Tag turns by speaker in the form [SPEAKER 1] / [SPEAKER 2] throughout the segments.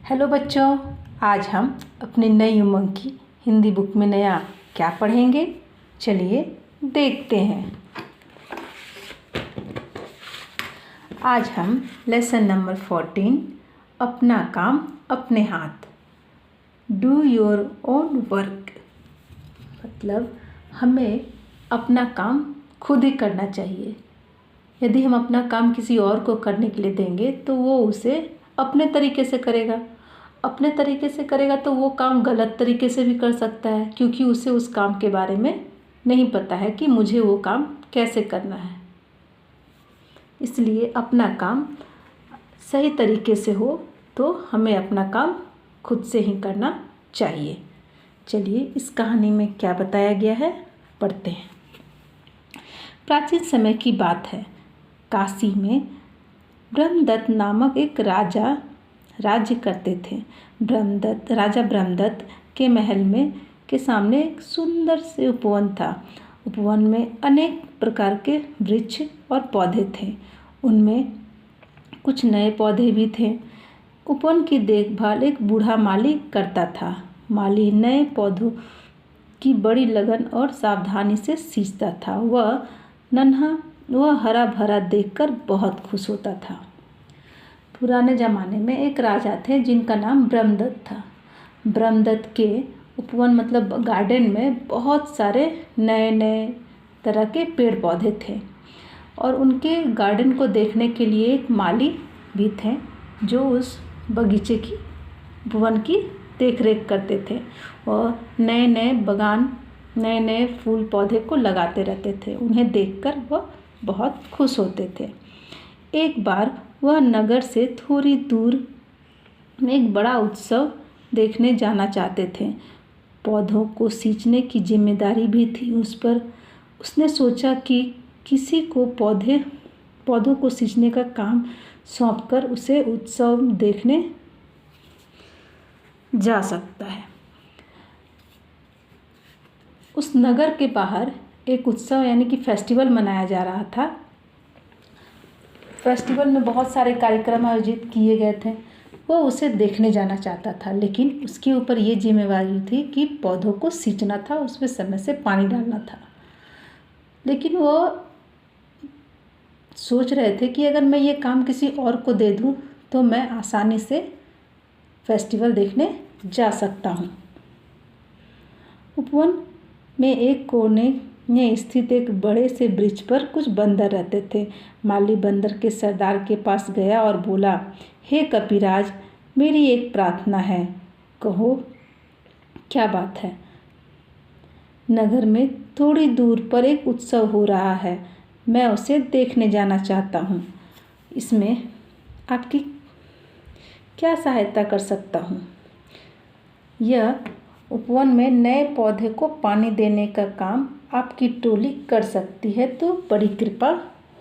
[SPEAKER 1] Hello बच्चों, आज हम अपनी नई उमंग की हिंदी बुक में नया क्या पढ़ेंगे, चलिए देखते हैं। आज हम लेसन नंबर 14 अपना काम अपने हाथ, डू योर ओन वर्क, मतलब हमें अपना काम खुद ही करना चाहिए। यदि हम अपना काम किसी और को करने के लिए देंगे तो वो उसे अपने तरीके से करेगा। अपने तरीके से करेगा तो वो काम गलत तरीके से भी कर सकता है, क्योंकि उसे उस काम के बारे में नहीं पता है कि मुझे वो काम कैसे करना है। इसलिए अपना काम सही तरीके से हो तो हमें अपना काम खुद से ही करना चाहिए। चलिए इस कहानी में क्या बताया गया है पढ़ते हैं। प्राचीन समय की बात है। काशी में ब्रह्मदत्त नामक एक राजा राज्य करते थे। राजा ब्रह्मदत्त के महल में के सामने एक सुंदर से उपवन था। उपवन में अनेक प्रकार के वृक्ष और पौधे थे। उनमें कुछ नए पौधे भी थे। उपवन की देखभाल एक बूढ़ा माली करता था। माली नए पौधों की बड़ी लगन और सावधानी से सींचता था। वह हरा भरा देखकर बहुत खुश होता था। पुराने ज़माने में एक राजा थे जिनका नाम ब्रह्मदत्त था। ब्रह्मदत्त के उपवन मतलब गार्डन में बहुत सारे नए नए तरह के पेड़ पौधे थे और उनके गार्डन को देखने के लिए एक माली भी थे जो उस बगीचे की उपवन की देख रेख करते थे और नए नए बगान नए नए फूल पौधे को लगाते रहते थे। उन्हें देखकर वह बहुत खुश होते थे। एक बार वह नगर से थोड़ी दूर में एक बड़ा उत्सव देखने जाना चाहते थे। पौधों को सींचने की जिम्मेदारी भी थी उस पर। उसने सोचा कि किसी को पौधों को सींचने का काम सौंपकर उसे उत्सव देखने जा सकता है। उस नगर के बाहर एक उत्सव यानी कि फेस्टिवल मनाया जा रहा था। फेस्टिवल में बहुत सारे कार्यक्रम आयोजित किए गए थे। वो उसे देखने जाना चाहता था, लेकिन उसके ऊपर ये जिम्मेवारी थी कि पौधों को सींचना था, उसमें समय से पानी डालना था। लेकिन वो सोच रहे थे कि अगर मैं ये काम किसी और को दे दूं तो मैं आसानी से फेस्टिवल देखने जा सकता हूँ। उपवन में एक कोने में स्थित एक बड़े से वृक्ष पर कुछ बंदर रहते थे। माली बंदर के सरदार के पास गया और बोला, हे कपिराज, मेरी एक प्रार्थना है, कहो क्या बात है। नगर में थोड़ी दूर पर एक उत्सव हो रहा है, मैं उसे देखने जाना चाहता हूँ। इसमें आपकी क्या सहायता कर सकता हूँ। यह उपवन में नए पौधे को पानी देने का काम आपकी टोली कर सकती है तो बड़ी कृपा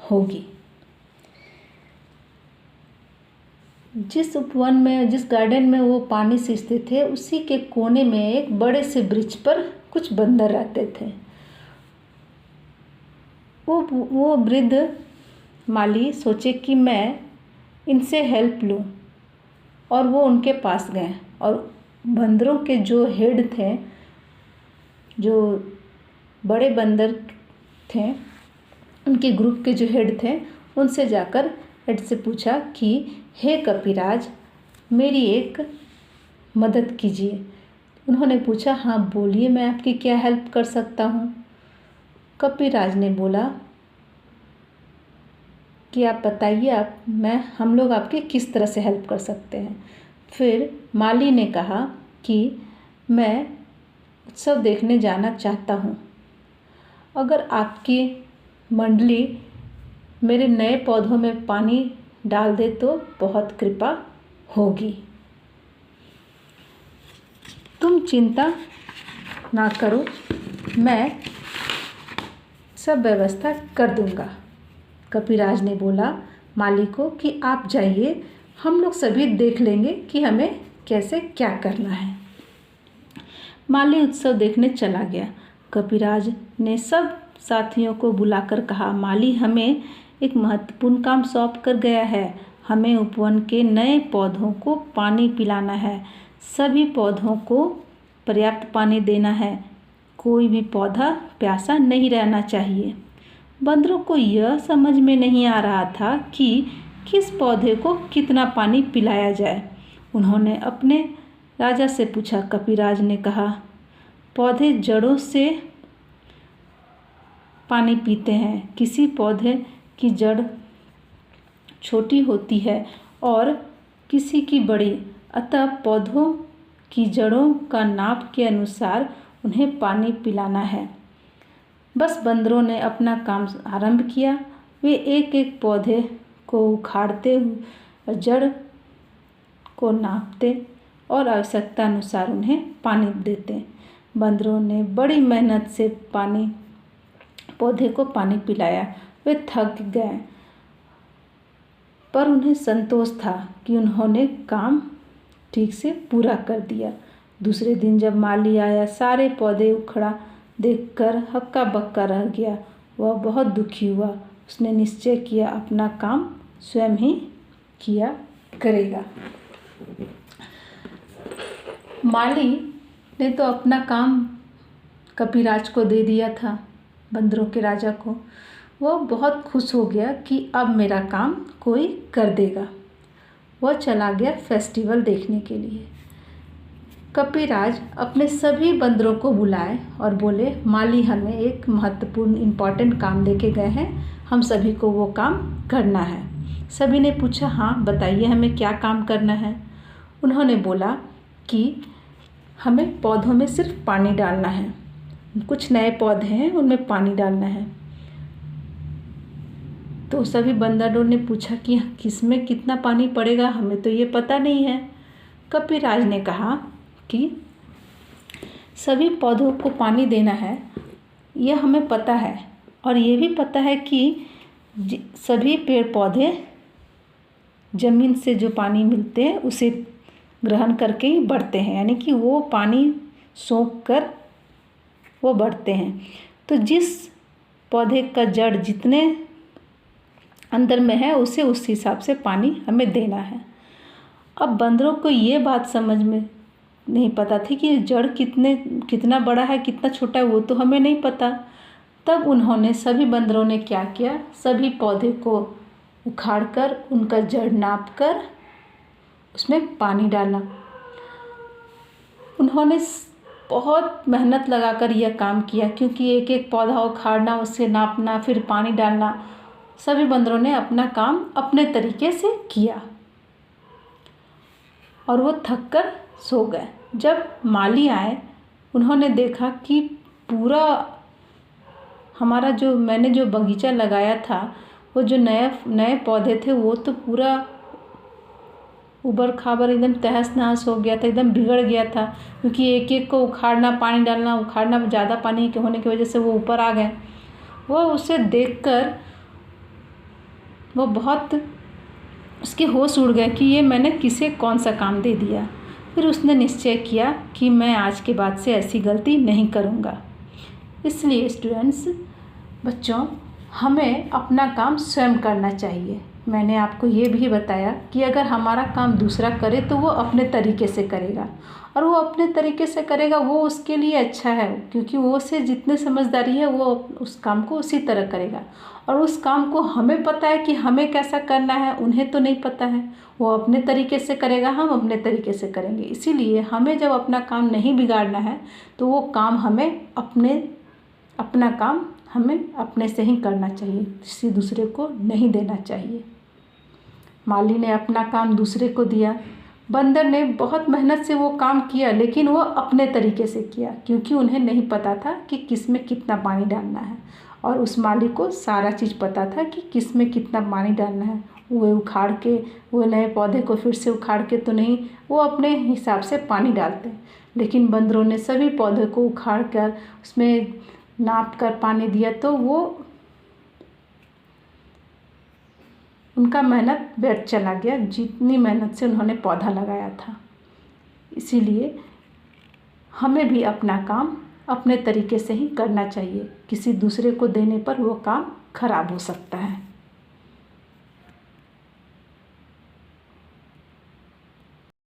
[SPEAKER 1] होगी। जिस गार्डन में वो पानी सींचते थे उसी के कोने में एक बड़े से वृक्ष पर कुछ बंदर रहते थे। वो वृद्ध माली सोचे कि मैं इनसे हेल्प लूँ और वो उनके पास गए और बंदरों के जो हेड थे, जो बड़े बंदर थे, उनके ग्रुप के जो हेड थे, उनसे जाकर हेड से पूछा कि हे कपिराज, मेरी एक मदद कीजिए। उन्होंने पूछा, हाँ बोलिए, मैं आपकी क्या हेल्प कर सकता हूँ। कपिराज ने बोला कि आप बताइए, हम लोग आपकी किस तरह से हेल्प कर सकते हैं। फिर माली ने कहा कि मैं उत्सव देखने जाना चाहता हूँ। अगर आपकी मंडली मेरे नए पौधों में पानी डाल दे तो बहुत कृपा होगी। तुम चिंता ना करो, मैं सब व्यवस्था कर दूंगा। कपिराज ने बोला माली को कि आप जाइए, हम लोग सभी देख लेंगे कि हमें कैसे क्या करना है। माली उत्सव देखने चला गया। कपिराज ने सब साथियों को बुलाकर कहा, माली हमें एक महत्वपूर्ण काम सौंप कर गया है, हमें उपवन के नए पौधों को पानी पिलाना है। सभी पौधों को पर्याप्त पानी देना है। कोई भी पौधा प्यासा नहीं रहना चाहिए। बंदरों को यह समझ में नहीं आ रहा था कि किस पौधे को कितना पानी पिलाया जाए। उन्होंने अपने राजा से पूछा। कपिराज ने कहा, पौधे जड़ों से पानी पीते हैं। किसी पौधे की जड़ छोटी होती है और किसी की बड़ी, अतः पौधों की जड़ों का नाप के अनुसार उन्हें पानी पिलाना है। बस बंदरों ने अपना काम आरंभ किया। वे एक एक पौधे को उखाड़ते और जड़ को नापते और आवश्यकता अनुसार उन्हें पानी देते। बंदरों ने बड़ी मेहनत से पौधे को पानी पिलाया। वे थक गए, पर उन्हें संतोष था कि उन्होंने काम ठीक से पूरा कर दिया। दूसरे दिन जब माली आया, सारे पौधे उखड़ा देखकर हक्का बक्का रह गया। वह बहुत दुखी हुआ। उसने निश्चय किया अपना काम स्वयं ही किया करेगा। माली ने तो अपना काम कपिराज को दे दिया था, बंदरों के राजा को। वह बहुत खुश हो गया कि अब मेरा काम कोई कर देगा। वह चला गया फेस्टिवल देखने के लिए। कपिराज अपने सभी बंदरों को बुलाए और बोले, माली हमें एक महत्वपूर्ण इम्पॉर्टेंट काम दे के गए हैं, हम सभी को वो काम करना है। सभी ने पूछा, हाँ बताइए हमें क्या काम करना है। उन्होंने बोला कि हमें पौधों में सिर्फ पानी डालना है। कुछ नए पौधे हैं, उनमें पानी डालना है। तो सभी बंदरों ने पूछा कि किसमें कितना पानी पड़ेगा, हमें तो ये पता नहीं है। कपिराज ने कहा कि सभी पौधों को पानी देना है, यह हमें पता है, और ये भी पता है कि सभी पेड़ पौधे ज़मीन से जो पानी मिलते हैं उसे ग्रहण करके ही बढ़ते हैं, यानी कि वो पानी सोख कर वो बढ़ते हैं। तो जिस पौधे का जड़ जितने अंदर में है उसे उस हिसाब से पानी हमें देना है। अब बंदरों को ये बात समझ में नहीं पता थी कि जड़ कितना बड़ा है कितना छोटा है, वो तो हमें नहीं पता। तब उन्होंने सभी बंदरों ने क्या किया, सभी पौधे को उखाड़कर उनका जड़ नापकर उसमें पानी डाला। उन्होंने बहुत मेहनत लगाकर यह काम किया, क्योंकि एक एक पौधा उखाड़ना, उसे नापना, फिर पानी डालना, सभी बंदरों ने अपना काम अपने तरीके से किया और वो थक कर सो गए। जब माली आए, उन्होंने देखा कि पूरा हमारा मैंने जो बगीचा लगाया था, वो जो नए पौधे थे वो तो पूरा उबड़ खाबड़ एकदम तहस नहस हो गया था, एकदम बिगड़ गया था, क्योंकि एक एक को उखाड़ना, पानी डालना, उखाड़ना, ज़्यादा पानी के होने की वजह से वो ऊपर आ गए। वो उसे देखकर वो बहुत उसके होश उड़ गए कि ये मैंने किसे कौन सा काम दे दिया। फिर उसने निश्चय किया कि मैं आज के बाद से ऐसी गलती नहीं करूँगा। इसलिए स्टूडेंट्स, बच्चों, हमें अपना काम स्वयं करना चाहिए। मैंने आपको ये भी बताया कि अगर हमारा काम दूसरा करे तो वो अपने तरीके से करेगा, और वो अपने तरीके से करेगा वो उसके लिए अच्छा है, क्योंकि वो से जितने समझदारी है वो उस काम को उसी तरह करेगा। और उस काम को हमें पता है कि हमें कैसा करना है, उन्हें तो नहीं पता है। वो अपने तरीके से करेगा, हम अपने तरीके से करेंगे। इसीलिए हमें जब अपना काम नहीं बिगाड़ना है तो वो काम हमें अपना काम हमें अपने से ही करना चाहिए, किसी दूसरे को नहीं देना चाहिए। माली ने अपना काम दूसरे को दिया। बंदर ने बहुत मेहनत से वो काम किया, लेकिन वो अपने तरीके से किया, क्योंकि उन्हें नहीं पता था कि किस में कितना पानी डालना है, और उस माली को सारा चीज़ पता था कि किस में कितना पानी डालना है। वो उखाड़ के वो नए पौधे को फिर से उखाड़ के तो नहीं, वो अपने हिसाब से पानी डालते। लेकिन बंदरों ने सभी पौधे को उखाड़ कर उसमें नाप कर पानी दिया, तो वो उनका मेहनत व्यर्थ चला गया, जितनी मेहनत से उन्होंने पौधा लगाया था। इसीलिए हमें भी अपना काम अपने तरीके से ही करना चाहिए, किसी दूसरे को देने पर वो काम खराब हो सकता है।